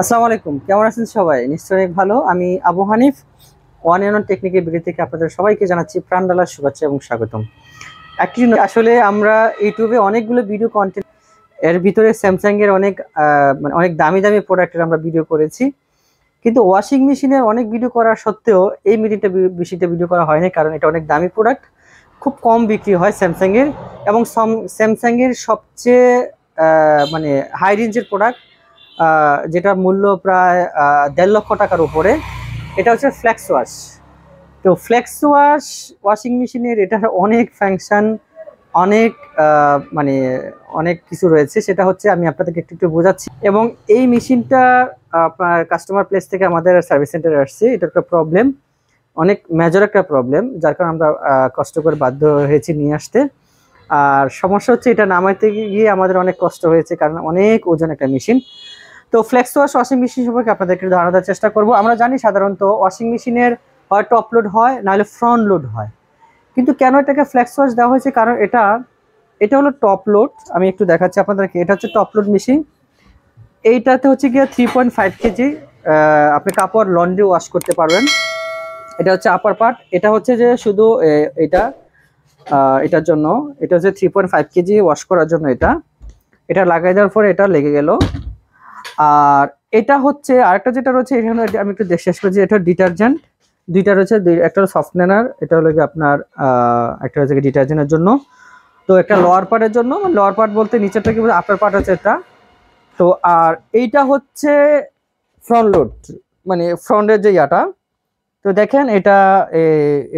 আসসালামু আলাইকুম, কেমন আছেন সবাই? নিশ্চয়ই ভালো। আমি Abu Hanif, one N one টেকনিকের ভিডিও থেকে আপনাদের সবাইকে জানাচ্ছি প্রাণ ঢালার শুভেচ্ছা এবং স্বাগতম। আসলে আমরা ইউটিউবে অনেকগুলো ভিডিও কন্টেন্ট, এর ভিতরে স্যামসাং এর অনেক মানে অনেক দামি দামি প্রোডাক্টের আমরা ভিডিও করেছি, কিন্তু ওয়াশিং মেশিনের অনেক ভিডিও করা সত্ত্বেও এই মেশিনটা ভিডিও করা হয়নি, কারণ এটা অনেক দামি প্রোডাক্ট, খুব কম বিক্রি হয় স্যামসাং এর। এবং স্যামসাং এর সবচেয়ে মানে হাই রেঞ্জের প্রোডাক্ট, যেটা মূল্য প্রায় 1.5 লক্ষ টাকার উপরে, এটা হচ্ছে ফ্লেক্স ওয়াশ। তো ফ্লেক্স ওয়াশ ওয়াশিং মেশিনের এটার অনেক ফাংশন, অনেক মানে অনেক কিছু রয়েছে, সেটা হচ্ছে আমি আপনাদেরকে একটু একটু বোঝাচ্ছি। এবং এই মেশিনটা আপনার কাস্টমার প্লেস থেকে আমাদের সার্ভিস সেন্টারে আসছে। এটা একটা প্রবলেম, অনেক মেজর একটা প্রবলেম, যার কারণে আমরা কষ্ট করে বাধ্য হয়েছি নিয়ে আসতে। আর সমস্যা হচ্ছে এটা নামাইতে গিয়ে আমাদের অনেক কষ্ট হয়েছে, কারণ অনেক ওজন একটা মেশিন। তো ফ্লেক্স ওয়াশ ওয়াশিং মেশিন সম্পর্কে আপনাদেরকে ধারণা দেওয়ার চেষ্টা করব। আমরা জানি সাধারণত ওয়াশিং মেশিনের হয় টপ লোড হয়, নাহলে ফ্রন্ট লোড হয়, কিন্তু কেন এটাকে ফ্লেক্স ওয়াশ দেওয়া হয়েছে? কারণ এটা এটা হলো টপ লোড। আমি একটু দেখাচ্ছি আপনাদেরকে, এটা হচ্ছে টপ লোড মেশিন। এইটাতে হচ্ছে গিয়ে 3.5 কেজি আপনি কাপড় লন্ড্রি ওয়াশ করতে পারবেন। এটা হচ্ছে আপার পার্ট। এটা হচ্ছে যে শুধু এটা এটার জন্য, এটা হচ্ছে 3.5 কেজি ওয়াশ করার জন্য। এটা এটা লাগাই দেওয়ার পরে এটা লেগে গেল। আর এটা হচ্ছে আরেকটা যেটা রয়েছে এখানে, আমি একটু শেষ করছি। এটা ডিটারজেন্ট দুইটা রয়েছে, একটা হলো সফটনেনার, এটা হলো কি আপনার একটা হচ্ছে ডিটারজেন্টের জন্য। তো একটা লোয়ার পার্টের জন্য, লোয়ার পার্ট বলতে নিচেরটা কি বলতে আপার পার্ট হচ্ছে এটা। তো আর এইটা হচ্ছে ফ্রন্ট লোড, মানে ফ্রন্টের যে ইয়াটা। তো দেখেন এটা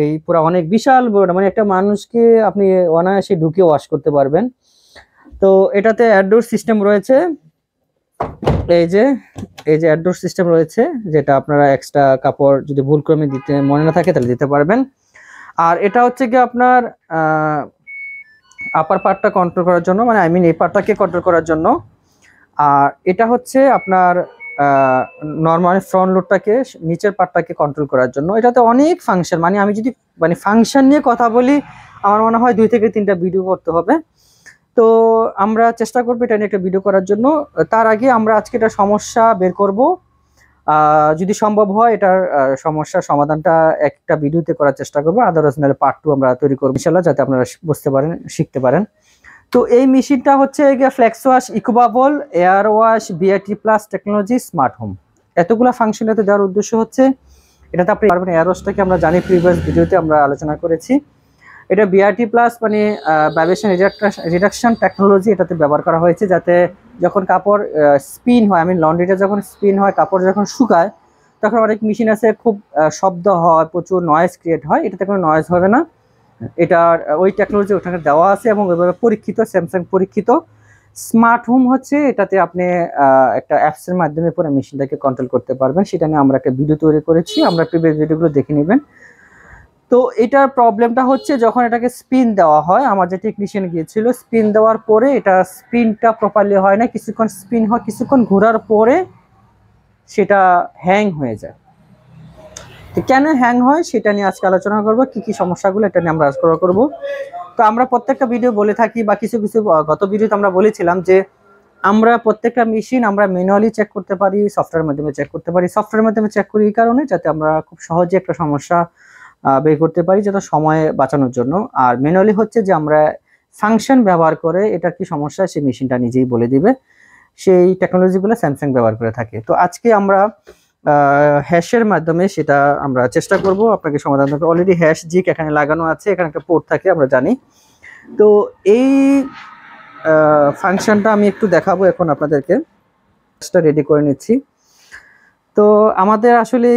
এই পুরো অনেক বিশাল বড়, মানে একটা মানুষকে আপনি অনায়াসে ঢুকে ওয়াশ করতে পারবেন। তো এটাতে অ্যাডোর সিস্টেম রয়েছে, এই যে এই যে অ্যাডোর সিস্টেম রয়েছে, যেটা আপনারা এক্সট্রা কাপড় যদি ভুলক্রমে দিতে মনে না থাকে তাহলে দিতে পারবেন। আর এটা হচ্ছে কি আপনার আপার পার্টটা কন্ট্রোল করার জন্য, মানে এই পার্টটাকে কন্ট্রোল করার জন্য। আর এটা হচ্ছে আপনার নর্মাল ফ্রন্ট লোডটাকে, নিচের পার্টটাকে কন্ট্রোল করার জন্য। এটাতে অনেক ফাংশন, মানে আমি যদি ফাংশন নিয়ে কথা বলি আমার মনে হয় 2 থেকে 3টা ভিডিও করতে হবে। তো আমরা চেষ্টা করবো এটা নিয়ে একটা ভিডিও করার জন্য। তার আগে আমরা আজকে এটা সমস্যা বের করব, যদি সম্ভব হয় এটার সমস্যার সমাধানটা একটা ভিডিওতে করার চেষ্টা করবো। আদারওয়াইজ নাহলে পার্ট 2 আমরা তৈরি করবো ইনশাআল্লাহ, যাতে আপনারা বুঝতে পারেন, শিখতে পারেন। তো এই মেশিনটা হচ্ছে flex wash EcoBubble air wash BRT plus technology smart home. এতগুলো ফাংশন এতে দেওয়ার উদ্দেশ্য হচ্ছে এটাতে আপনি পারবেন। এয়ার ওয়াশটাকে আমরা জানি, প্রিভিয়াস ভিডিওতে আমরা আলোচনা করেছি। এটা বিআরটি প্লাস মানে ভাইব্রেশন রিডাকশন টেকনোলজি এটাতে ব্যবহার করা হয়েছে, যাতে যখন কাপড় স্পিন হয়, লন্ড্রিটা যখন স্পিন হয়, কাপড় যখন শুকায়, তখন অনেক মেশিন আছে খুব শব্দ হয়, প্রচুর নয়েজ ক্রিয়েট হয়। এটাতে কোনো নয়েজ হবে না। এটার ওই টেকনোলজি ওখানে দেওয়া আছে এবং ওইভাবে পরীক্ষিত, স্যামসাং পরীক্ষিত। স্মার্ট হোম হচ্ছে এটাতে আপনি একটা অ্যাপসের মাধ্যমে পুরো মেশিনটাকে কন্ট্রোল করতে পারবেন। সেটা নিয়ে আমরা একটা ভিডিও তৈরি করেছি, আমরা প্রিভিয়াস ভিডিওগুলো দেখে নেবেন। তো এটার প্রবলেমটা হচ্ছে যখন এটাকে স্পিন দেওয়া হয়, আমার যে টেকনিশিয়ান গিয়েছিল, স্পিন দেওয়ার পরে এটা স্পিনটা প্রপারলি হয় না, কিছুক্ষণ স্পিন হয়, কিছুক্ষণ ঘোরার পরে সেটা হ্যাং হয়ে যায়। তো কেন হ্যাং হয় সেটা নিয়ে আজকে আলোচনা করবো, কি কি সমস্যাগুলো এটা নিয়ে আমরা আলোচনা করবো। তো আমরা প্রত্যেকটা ভিডিও বলে থাকি, বা কিছু কিছু গত ভিডিওতে আমরা বলেছিলাম যে আমরা প্রত্যেকটা মেশিন আমরা ম্যানুয়ালি চেক করতে পারি, সফটওয়্যারের মাধ্যমে চেক করতে পারি। সফটওয়্যারের মাধ্যমে চেক করি এই কারণে যাতে আমরা খুব সহজে একটা সমস্যা বের করতে পারি, যেটা সময় বাঁচানোর জন্য। আর ম্যানুয়ালি হচ্ছে যে আমরা ফাংশন ব্যবহার করে এটা কি সমস্যা সেই মেশিনটা নিজেই বলে দিবে। সেই টেকনোলজিগুলো স্যামসাং ব্যবহার করে থাকে। তো আজকে আমরা হ্যাশের মাধ্যমে সেটা আমরা চেষ্টা করব আপনাকে সমাধান করতে। অলরেডি হ্যাশ জিক এখানে লাগানো আছে, এখানে একটা পোর্ট থাকে আমরা জানি। তো এই ফাংশনটা আমি একটু দেখাবো এখন আপনাদেরকে, রেডি করে নিচ্ছি। তো আমাদের আসলে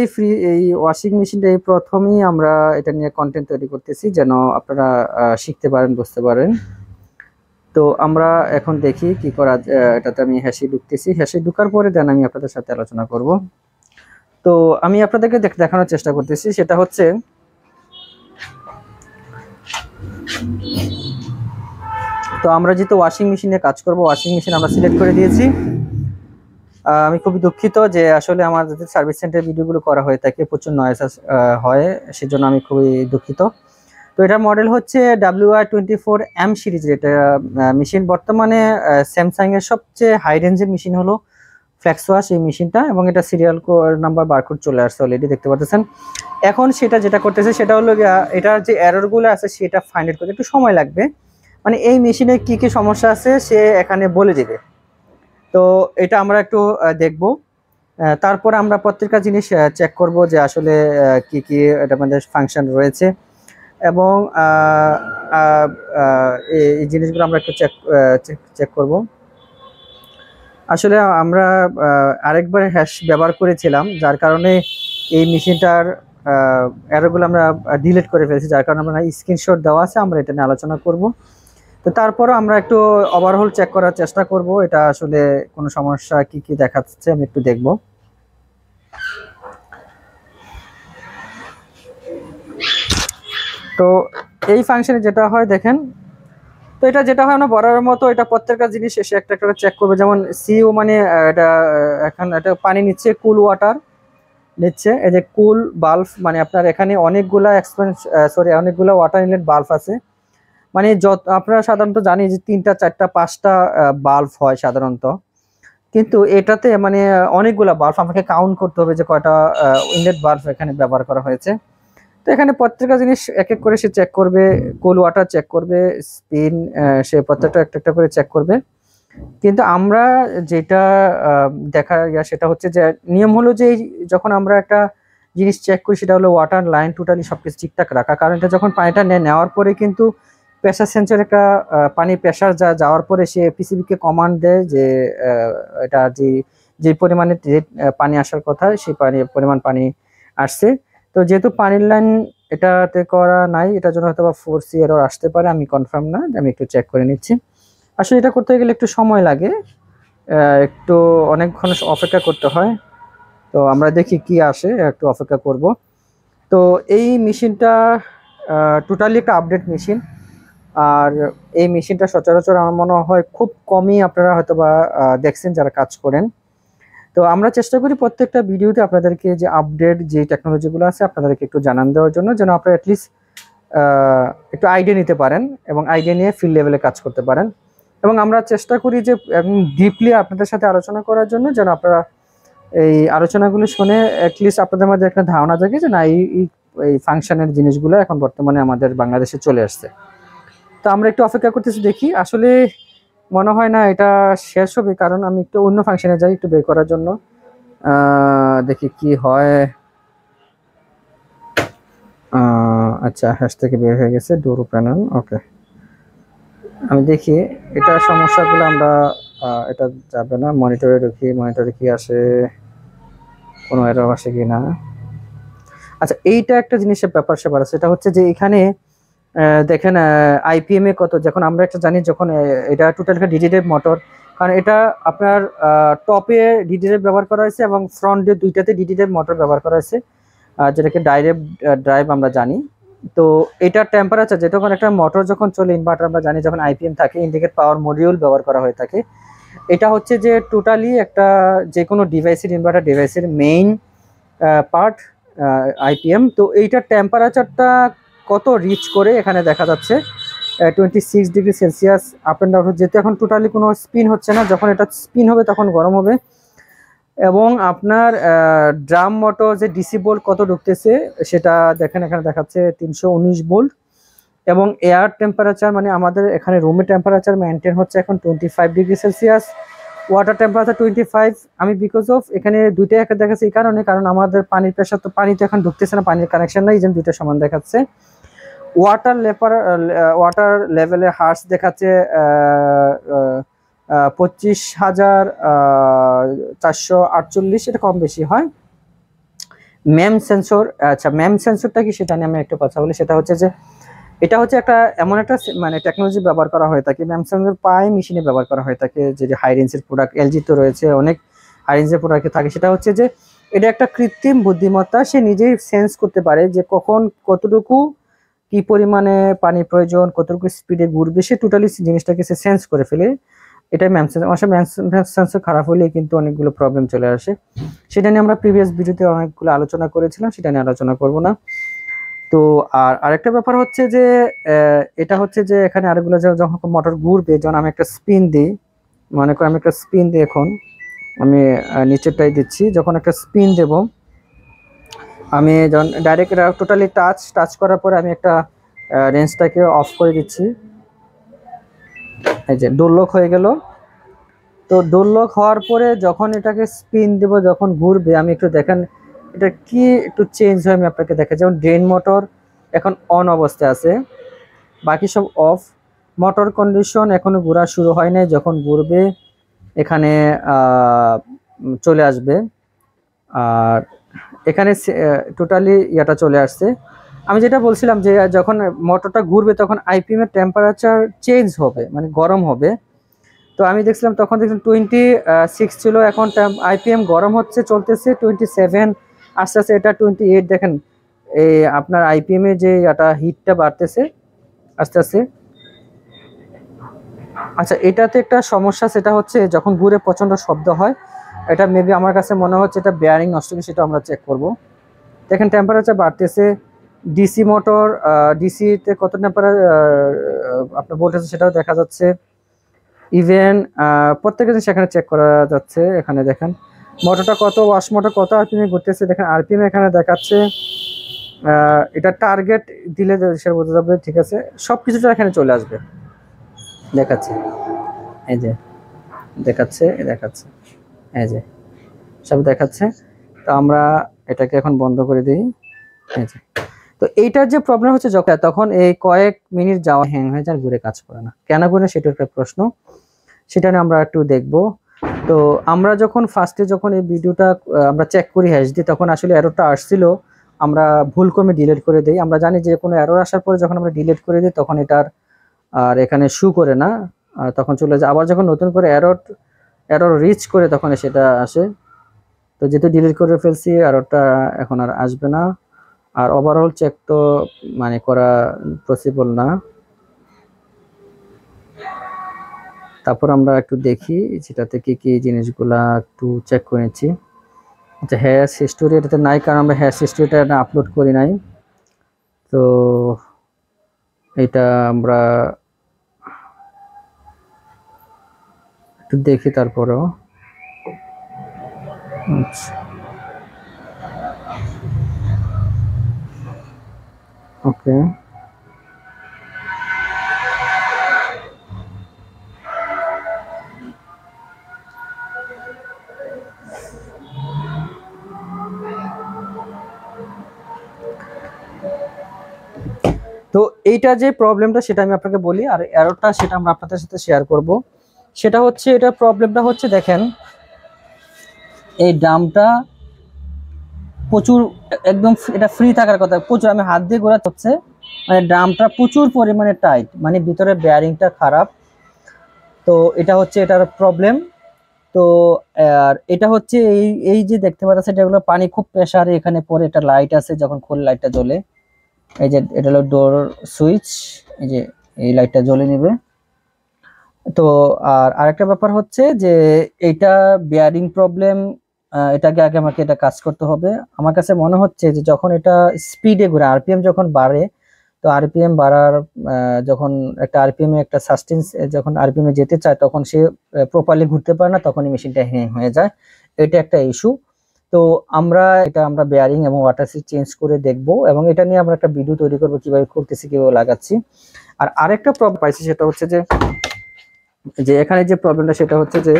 এই ওয়াশিং মেশিনটা এই প্রথমেই আমরা এটা নিয়ে কন্টেন্ট তৈরি করতেছি, যেন আপনারা শিখতে পারেন, বুঝতে পারেন। তো আমরা এখন দেখি কি করা। এটাতে আমি হ্যাশে ঢুকতেছি, হ্যাশে ঢুকার পরে দেন আমি আপনাদের সাথে আলোচনা করব। তো আমি আপনাদেরকে দেখানোর চেষ্টা করতেছি, সেটা হচ্ছে তো আমরা যেহেতু ওয়াশিং মেশিনে কাজ করব, ওয়াশিং মেশিন আমরা সিলেক্ট করে দিয়েছি। আমি খুবই দুঃখিত যে আসলে আমার যদি সার্ভিস সেন্টার ভিডিওগুলো করা হয়ে থাকে প্রচুর নয়েজ হয়, সেজন্য আমি খুবই দুঃখিত। তো এটার মডেল হচ্ছে WR24M সিরিজের এটা মেশিন। বর্তমানে স্যামসাং এর সবচেয়ে হাই রেঞ্জের মেশিন হলো ফ্ল্যাক্স ওয়াশ এই মেশিনটা, এবং এটা সিরিয়াল নাম্বার বারকোড চলে আসছে অলরেডি দেখতে পাচ্ছেন। এখন সেটা যেটা করতেছে সেটা হলো এটার যে এররগুলো আছে সেটা ফাইন্ড আউট করতে একটু সময় লাগবে, মানে এই মেশিনে কি কি সমস্যা আছে সে এখানে বলে দিবে। তো এটা আমরা একটু দেখব, তারপর আমরা প্রত্যেকটা জিনিস চেক করব যে আসলে কি কি এটার মধ্যে ফাংশন রয়েছে, এবং এই জিনিসগুলো আমরা একটু চেক করব। আসলে আমরা আরেকবার হ্যাশ ব্যবহার করেছিলাম, যার কারণে এই মেশিনটার এররগুলো আমরা ডিলিট করে ফেলেছি, যার কারণে আমরা স্ক্রিনশট দেওয়া আছে, আমরা এটা নিয়ে আলোচনা করব। তো তারপরও আমরা একটু ওভারঅল চেক করার চেষ্টা করব এটা আসলে কোনো সমস্যা কি কি দেখাচ্ছে আমি একটু দেখব। তো এই ফাংশনে যেটা হয় দেখেন, তো এটা যেটা হয় না বরাবরের মতো এটা প্রত্যেকটা জিনিস এসে একটা একটা চেক করবে। যেমন সিইউ মানে এটা এখন এটা পানি নিচ্ছে, কুল ওয়াটার নিচ্ছে, এই যে কুল বাল্ব মানে আপনার এখানে অনেকগুলা অনেকগুলা ওয়াটার ইনলেট বাল্ব আছে, মানে যত আপনারা সাধারণত জানি যে 3টা 4টা 5টা বাল্ব হয় সাধারণত, কিন্তু এটাতে মানে অনেকগুলা বাল্ব আমাকে কাউন্ট করতে হবে যে কয়টা ইনলেট বাল্ব এখানে ব্যবহার করা হয়েছে। তো এখানে প্রত্যেকটা জিনিস এক এক করে সে চেক করবে, কুল ওয়াটার চেক করবে, স্পিন সে প্রত্যেকটা একটা একটা করে চেক করবে। কিন্তু আমরা যেটা দেখার সেটা হচ্ছে যে নিয়ম হলো যে যখন আমরা একটা জিনিস চেক করি সেটা হলো ওয়াটার লাইন টোটালি সবকিছু ঠিকঠাক রাখা, কারণ এটা যখন পানিটা নেওয়ার পরে কিন্তু প্রেসার সেন্সর একটা পানির প্রেসার যাওয়ার পরে সে পিসিবিকে কমান্ড দেয় যে এটা যে পরিমাণে পানি আসার কথা সেই পরিমাণ পানি আসছে। তো যেহেতু পানির লাইন এটাতে করা নাই, এটার জন্য হয়তো বা 4C এরর আসতে পারে, আমি কনফার্ম না, আমি একটু চেক করে নিচ্ছি। আসলে এটা করতে গেলে একটু সময় লাগে, একটু অনেকক্ষণ অপেক্ষা করতে হয়। তো আমরা দেখি কি আসে, একটু অপেক্ষা করব। তো এই মেশিনটা টোটালি একটা আপডেট মেশিন, আর এই মেশিনটা সচরাচর আমার মনে হয় খুব কমই আপনারা হয়তো বা দেখছেন যারা কাজ করেন। তো আমরা চেষ্টা করি প্রত্যেকটা ভিডিওতে আপনাদেরকে যে আপডেট যে টেকনোলজিগুলো আছে আপনাদেরকে একটু জানান দেওয়ার জন্য, যেন আপনারা অ্যাটলিস্ট একটু আইডিয়া নিতে পারেন এবং আইডিয়া নিয়ে ফিল্ড লেভেলে কাজ করতে পারেন। এবং আমরা চেষ্টা করি যে ডিপলি আপনাদের সাথে আলোচনা করার জন্য, যেন আপনারা এই আলোচনাগুলো শুনে অ্যাটলিস্ট আপনাদের মধ্যে একটা ধারণা থাকে যে না এই ফাংশনের জিনিসগুলো এখন বর্তমানে আমাদের বাংলাদেশে চলে আসছে। তো আমরা একটু অপেক্ষা করতেছি, দেখি আসলে মনে হয় না এটা শেষ হবে, কারণ আমি একটু অন্য ফাংশনে যাই একটু বের করার জন্য, দেখি কি হয়। আচ্ছা, হ্যাশ থেকে বের হয়ে গেছে, ডোর প্যানেল, ওকে। আমি দেখি এটা সমস্যাগুলো আমরা এটা যাবে না, মনিটরে ঢুকি, মনিটরে কি আসে, কোনো এরর আসে কি না। আচ্ছা, এইটা একটা জিনিসের ব্যাপার সেবার আছে, সেটা হচ্ছে যে এখানে দেখেন আইপিএম এ কত, যখন আমরা একটা জানি যখন এটা টোটাল একটা ডিডিডেভ মোটর, কারণ এটা আপনার টপে ডিডিডেভ ব্যবহার করা হয়েছে এবং ফ্রন্টে দুইটাতে ডিডিডেভ মোটর ব্যবহার করা হয়েছে, যেটাকে ডাইরেক্ট ড্রাইভ আমরা জানি। তো এটার টেম্পারেচার যেটা একটা মোটর যখন চলে ইনভার্টার আমরা জানি যখন আইপিএম থাকে ইন্ডিকেট পাওয়ার মডিউল ব্যবহার করা হয়ে থাকে, এটা হচ্ছে যে টোটালি একটা যে কোনো ডিভাইসের ইনভার্টার ডিভাইসের মেইন পার্ট আইপিএম। তো এইটার টেম্পারেচারটা কত রিচ করে এখানে দেখা যাচ্ছে 26°C আপ অ্যান্ড ডাউন, যেহেতু এখন টোটালি কোনো স্পিন হচ্ছে না, যখন এটা স্পিন হবে তখন গরম হবে। এবং আপনার ড্রাম মোটর যে ডিসি ভোল্ট কত ঢুকতেছে সেটা দেখেন, এখানে দেখাচ্ছে 319 ভোল্ট। এবং এয়ার টেম্পারেচার মানে আমাদের এখানে রুমের টেম্পারেচার মেনটেন হচ্ছে এখন 25°C, ওয়াটার টেম্পারেচার 25। আমি বিকজ অফ এখানে দুইটা একটা দেখাচ্ছে এই কারণে, কারণ আমাদের পানির প্রেশার তো পানিতে এখন ঢুকতেছে না, পানির কানেকশন নাই, এই জন্য দুইটা সমান দেখাচ্ছে। ওয়াটার লেভেলে হার্স দেখাচ্ছে 25,448, এটা কম বেশি হয়। ম্যাম সেন্সর, আচ্ছা ম্যাম সেন্সরটা কি সেটা নিয়ে আমি একটু কথা বলি। সেটা হচ্ছে যে এটা হচ্ছে একটা এমন একটা মানে টেকনোলজি ব্যবহার করা হয়ে থাকে, ম্যাম সেন্সর পাই মেশিনে ব্যবহার করা হয়ে থাকে, যে হাই রেঞ্জের প্রোডাক্ট এলজি তো রয়েছে, অনেক হাই রেঞ্জের প্রোডাক্ট থাকে। সেটা হচ্ছে যে এটা একটা কৃত্রিম বুদ্ধিমত্তা, সে নিজেই সেন্স করতে পারে যে কখন কতটুকু কি পরিমাণে পানি প্রয়োজন, কতটুকু স্পিডে ঘুরবে, সে টোটালি জিনিসটাকে সে সেন্স করে ফেলে। এটাই ম্যাম সেন্সর। আসলে ম্যাম সেন্সর খারাপ হলে কিন্তু অনেকগুলো প্রবলেম চলে আসে, সেটা নিয়ে আমরা প্রিভিয়াস ভিডিওতে অনেকগুলো আলোচনা করেছিলাম, সেটা নিয়ে আলোচনা করব না। তো আর আরেকটা ব্যাপার হচ্ছে যে এটা হচ্ছে যে এখানে আরেকগুলো যখন মোটর ঘুরবে, যখন আমি একটা স্পিন দিই, মনে করি আমি একটা স্পিন দিই এখন, আমি নিচেরটাই দিচ্ছি। যখন একটা স্পিন দেব, আমি যখন ডাইরেক্ট এটা টোটালি টাচ করার পরে আমি একটা রেঞ্জটাকে অফ করে দিচ্ছি। এই যে ডোর লক হয়ে গেল। তো ডোর লক হওয়ার পরে যখন এটাকে স্পিন দেব, যখন ঘুরবে, আমি একটু দেখেন এটা কি একটু চেঞ্জ হয়, আমি আপনাকে দেখা। যেমন ড্রেন মোটর এখন অন অবস্থায় আছে, বাকি সব অফ। মোটর কন্ডিশন এখনো ঘোরা শুরু হয় নাই, যখন ঘুরবে এখানে চলে আসবে। আর এখানে টোটালি ইয়াটা চলে আসছে। আমি যেটা বলছিলাম যে যখন মোটরটা ঘুরবে তখন আইপিএম এর টেম্পারেচার চেঞ্জ হবে, মানে গরম হবে। তো আমি দেখছিলাম তখন দেখলাম 26 ছিল, এখন আইপিএম গরম হচ্ছে, চলতেছে 27, আস্তে আস্তে এটা 28। দেখেন এই আপনার আইপিএম এর যে এটা হিটটা বাড়তেছে আস্তে আস্তে। আচ্ছা, এটাতে একটা সমস্যা, সেটা হচ্ছে যখন ঘুরে প্রচন্ড শব্দ হয়। এটা মেবি আমার কাছে মনে হচ্ছে এটা বেয়ারিং নষ্ট, সেটা আমরা চেক করব। দেখেন টেম্পারেচার বাড়তেছে। ডিসি মোটর, ডিসিতে কত টেম্পারেচার আপনার ভোল্টেজ সেটাও দেখা যাচ্ছে। ইভেন প্রত্যেকটা জিনিস এখানে চেক করা যাচ্ছে। এখানে দেখেন মোটরটা কত, ওয়াশ মোটর কত আরপিএম ঘুরতেছে। দেখেন আরপিএম এখানে দেখাচ্ছে। এটা টার্গেট দিলে সে বোঝা যাবে। ঠিক আছে, সব কিছুটা এখানে চলে আসবে, দেখাচ্ছে। এই যে দেখাচ্ছে, এই যে সব দেখাচ্ছে। তো আমরা এটাকে এখন বন্ধ করে দিই। এই যে, তো এইটার যে প্রবলেম হচ্ছে তখন এই কয়েক মিনিট যাওয়া হ্যাং হয়ে যায়, ঘুরে কাজ করে না। কেন করে সেটা একটা প্রশ্ন, সেটা নিয়ে আমরা একটু দেখব। তো আমরা যখন ফার্স্টে যখন এই ভিডিওটা আমরা চেক করি হ্যাশ দিই, তখন আসলে এররটা আসছিল, আমরা ভুল করে ডিলিট করে দিই। আমরা জানি যে কোনো এরর আসার পরে যখন আমরা ডিলিট করে দিই তখন এটার আর এখানে শু করে না, তখন চলে যায়। আবার যখন নতুন করে এরর রিচ করে তখন সেটা আসে। তো যেহেতু ডিলিট করে ফেলছি, এররটা এখন আর আসবে না। আর ওভারঅল চেক তো মানে করা পসিবল না। তারপর আমরা একটু দেখি যেটাতে কি কি জিনিসগুলা একটু চেক করে নিচ্ছি। আচ্ছা, হ্যাশ হিস্টোরি এটাতে নাই, কারণ আমরা হ্যাশ হিস্টোরিটা আপলোড করি নাই। তো এটা আমরা একটু দেখি তারপরেও। আচ্ছা, ওকে। তো এইটা যে প্রবলেমটা সেটা আমি আপনাকে বলি, আর এররটা সেটা আমরা আপনাদের সাথে শেয়ার করব। সেটা হচ্ছে, এটা প্রবলেমটা হচ্ছে, দেখেন এই ড্রামটা প্রচুর একদম এটা ফ্রি থাকার কথা, প্রচুর আমি হাত দিয়ে ঘোরাতে হচ্ছে, মানে ড্রামটা প্রচুর পরিমাণে টাইট, মানে ভিতরে বেয়ারিংটা খারাপ। তো এটা হচ্ছে এটার প্রবলেম। তো আর এটা হচ্ছে এই এই যে দেখতে পাচ্ছেন এগুলো পানি খুব প্রেসারে এখানে পরে, এটা লাইট আছে, যখন খোল লাইটটা জ্বলে, এই যে এটা হলো ডোর সুইচ, এই যে এই লাইটটা জ্বলে নেবে। তো আর আরেকটা ব্যাপার হচ্ছে যে এইটা বেয়ারিং প্রবলেম, এটাকে আগে আমাকে এটা কাজ করতে হবে। আমার কাছে মনে হচ্ছে যে যখন এটা স্পিডে ঘুরে, আরপিএম যখন বাড়ে, তো আরপিএম বাড়ার যখন একটা আরপিএম এ একটা সাস্টেন্স যখন আরপিএম এ যেতে চায় তখন সে প্রপারলি ঘুরতে পারে না, তখনই মেশিনটা হ্যাং হয়ে যায়। এটা একটা ইস্যু। তো আমরা বেয়ারিং এবং ওয়াটার সিট চেঞ্জ করে দেখব, এবং এটা নিয়ে আমরা একটা ভিডিও তৈরি করবো কিভাবে করতেছি, কিভাবে লাগাচ্ছি। আর আরেকটা প্রবলেম পাইছি, সেটা হচ্ছে যে এখানে যে প্রবলেমটা সেটা হচ্ছে যে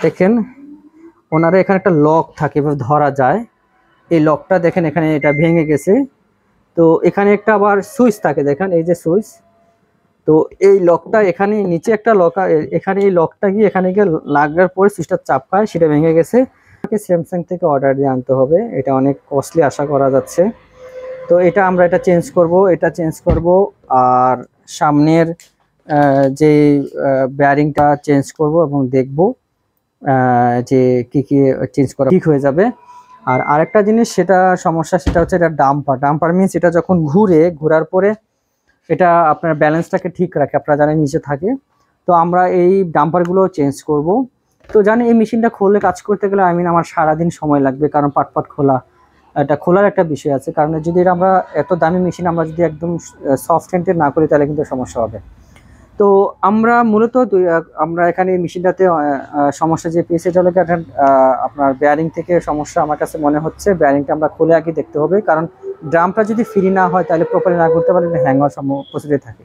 দেখেন ওনারা এখানে একটা লক থাকে, এভাবে ধরা যায়। এই লকটা দেখেন এখানে এটা ভেঙে গেছে। তো এখানে একটা আবার সুইচ থাকে, দেখেন এই যে সুইচ। তো এই লকটা এখানে নিচে একটা লক, এখানে এই লকটা গিয়ে এখানে গিয়ে লাগার পরে সুইচটা চাপ খায়, সেটা ভেঙে গেছে। স্যামসাং থেকে অর্ডার দিয়ে আনতে হবে, এটা অনেক কস্টলি আশা করা যাচ্ছে। তো এটা আমরা চেঞ্জ করব। আর সামনের যে বেয়ারিংটা চেঞ্জ করব এবং দেখব যে কি কি চেঞ্জ করা ঠিক হয়ে যাবে। আর আরেকটা জিনিস সেটা সমস্যা, সেটা হচ্ছে এটা ডাম্পার মিন্স এটা যখন ঘোরার পরে এটা আপনার ব্যালেন্সটাকে ঠিক রাখে, আপনারা জানেন নিচে থাকে। তো আমরা এই ডাম্পারগুলো চেঞ্জ করব। তো জানি এই মেশিনটা খুললে কাজ করতে গেলে আমার সারাদিন সময় লাগবে, কারণ পাট খোলা, এটা খোলার একটা বিষয় আছে। কারণ যদি আমরা এত দামি মেশিন আমরা যদি একদম সফট হ্যান্ডেড না করি তাহলে কিন্তু সমস্যা হবে। তো তো আমরা মূলত আমরা এখানে মেশিনটাতে সমস্যা যে পেয়েছে এটা হলো আপনার বেয়ারিং থেকে সমস্যা আমার কাছে মনে হচ্ছে। বেয়ারিংটা আমরা খুলে আগে দেখতে হবে, কারণ ড্রামটা যদি ফ্রি না হয় তাহলে প্রপারলি না করতে পারলে হ্যাং হওয়ার পসিবিলিটি থাকে।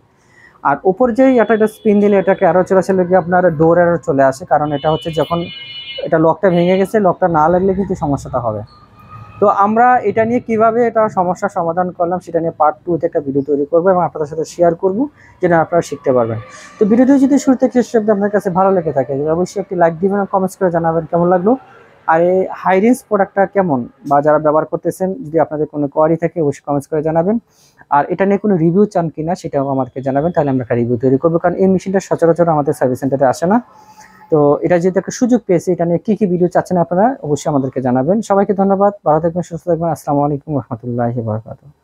আর উপর যেই এটা স্পিন দিলে এটাকে আরও চলে আসলে কি আপনার ডোর এরর চলে আসে, কারণ এটা হচ্ছে যখন এটা লকটা ভেঙে গেছে, লকটা না লাগলে কিন্তু সমস্যাটা হবে। তো আমরা এটা নিয়ে কিভাবে এটা সমস্যার সমাধান করলাম সেটা নিয়ে পার্ট 2 তে একটা ভিডিও তৈরি করবো এবং আপনাদের সাথে শেয়ার করবো, যেন আপনারা শিখতে পারবেন। তো ভিডিওটি যদি শুরু থেকে শেষ অবধি আপনার কাছে ভালো লেগে থাকে অবশ্যই একটি লাইক দিবেন এবং কমেন্টস করে জানাবেন কেমন লাগলো। আর এই হাই রেঞ্জ প্রোডাক্টটা কেমন বা যারা ব্যবহার করতেছেন যদি আপনাদের কোনো কোয়ারি থাকে অবশ্যই কমেন্টস করে জানাবেন। আর এটা নিয়ে কোনো রিভিউ চান কিনা সেটাও আমাকে জানাবেন, তাহলে আমরা একটা রিভিউ তৈরি করবো, কারণ এই মেশিনটা সচরাচর আমাদের সার্ভিস সেন্টারে আসে না। তো এটা যেহেতু একটা সুযোগ পেয়েছি, এটা নিয়ে কি ভিডিও চাচ্ছেন আপনারা অবশ্যই আমাদেরকে জানাবেন। সবাইকে ধন্যবাদ, ভালো থাকবেন, সুস্থ থাকবেন। আসসালামু আলাইকুম রহমতুল্লাহি ওয়া বারাকাতুহু।